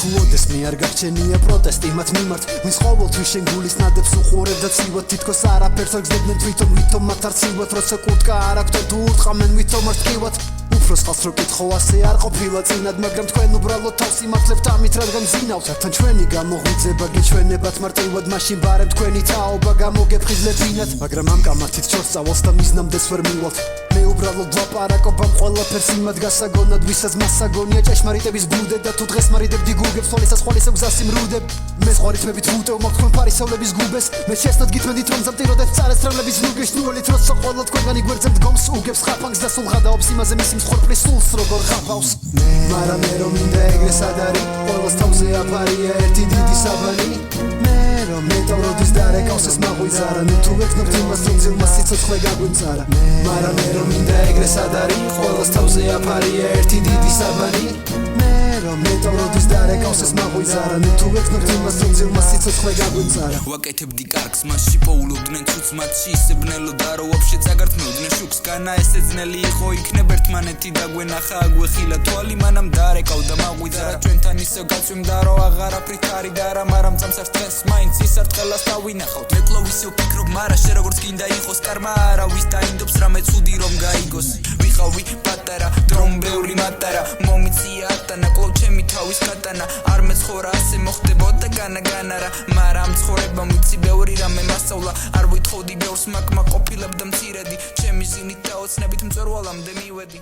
თუოდეს მე არ გაჩენია პროტესტი მათ მიმართ ვინც ყოველთვის შენ გულის ნადებს უყურებ და ცივად თითქოს არაფერს არ გზდებდნენ თვითონ მათ არ ცივად როცა კურტკა არ აქვთ თუ ურტყამენ ვითომ არ ტკივად უფროს ხალხს რო კითხო ასე არ ყოფილა წინად მაგრამ თქვენ უბრალოდ თავს იმართლებთ ამით რადგან ძინავს თან ჩვენი გამოღვიძება გიჩვენებათ მარტივად მაშინ ბარებ თქვენი თაობა გამოგეფხიზლებინათ მაგრამ ამ კამათით ჩორს წავალს და მიზნამდეც ვერ მივალთ მე უბრალოდ ვაპარაკობ ამ ყველაფერს იმად გასაგონად ვისაც მასაგონია ჭეშმარიტების ბუდე და თუ დღეს მარიდებდი გუგებს ხოლისა სხვალის გზას იმრუდებ მე სხვარითმებით ვუტევ მაგ თქვენ ფარისევლების გუბეს მე შეცდოთ გითმედით რომ ზამტიროდეთ წარეს ტრამლების ნუგეშ ნუელით როცა ყველა თქვენგანი გვერდზე მდგომს უგებს ხაფანგს და სულ ღადაობს იმაზე მისი მსხვერპლის სულს როგორ ხაფავს მაგრამ მე რომ მინდა ეგრე სად არის ყველას თავზე აფარია ერთი დიდი საბანი მე თავროდის დარეკავს ეს მაღვიძარა ნუ თუ ვეკნობთ იმას რომ ძილმა სიცოცხლე გაგვიმწარა მაგრამ მე რომ მინდა ეგრე სად არის ყველას თავზე აფარია ერთი დიდი საბანი მე თავროდის დარეკავს ეს მაღვიძარა ნუ თუ ვეკნობთ იმას რომ ძილმა სიცოცხლე გაგვიმწარა ვაკეთებდი კარგს მასში პოულობდნენ ცუც მათში ისე ბნელოდა რომ ვაფშე წაგართმევდნენ შუქს განა ესე ძნელი იყო იქნებ ერთმანეთი დაგვენახა აგვეხილა თვალი მანამ დარეკავდა მაღვიძარა ჩვენთან ისე გაწვიმდა რომ აღარაფრით არიდა რა მაგრამ წამსარს დღეს მაინც ისარტყელას დავინახავთ მეკლოვ ისე ვფიქრობ მარა შე როგორც გინდა იყოს კარმა არავის დაინდობს რამე ცუდი რომ გაიგოს ვიყავი პატარა დრომ ბევრი მატარა მომიწია ატანა კლავ ჩემი თავის გატანა არ მეცხოვრა ასე მოხდებოდა განა რა მაგრამ ცხოვრებამ ვიცი ბევრი რამე მასწავლა არ ვითხოვდი ბევრს მაკმა ყოფილებდა მცირედი ჩემი ზინით და ოცნებით მწვერვალამდე მივედი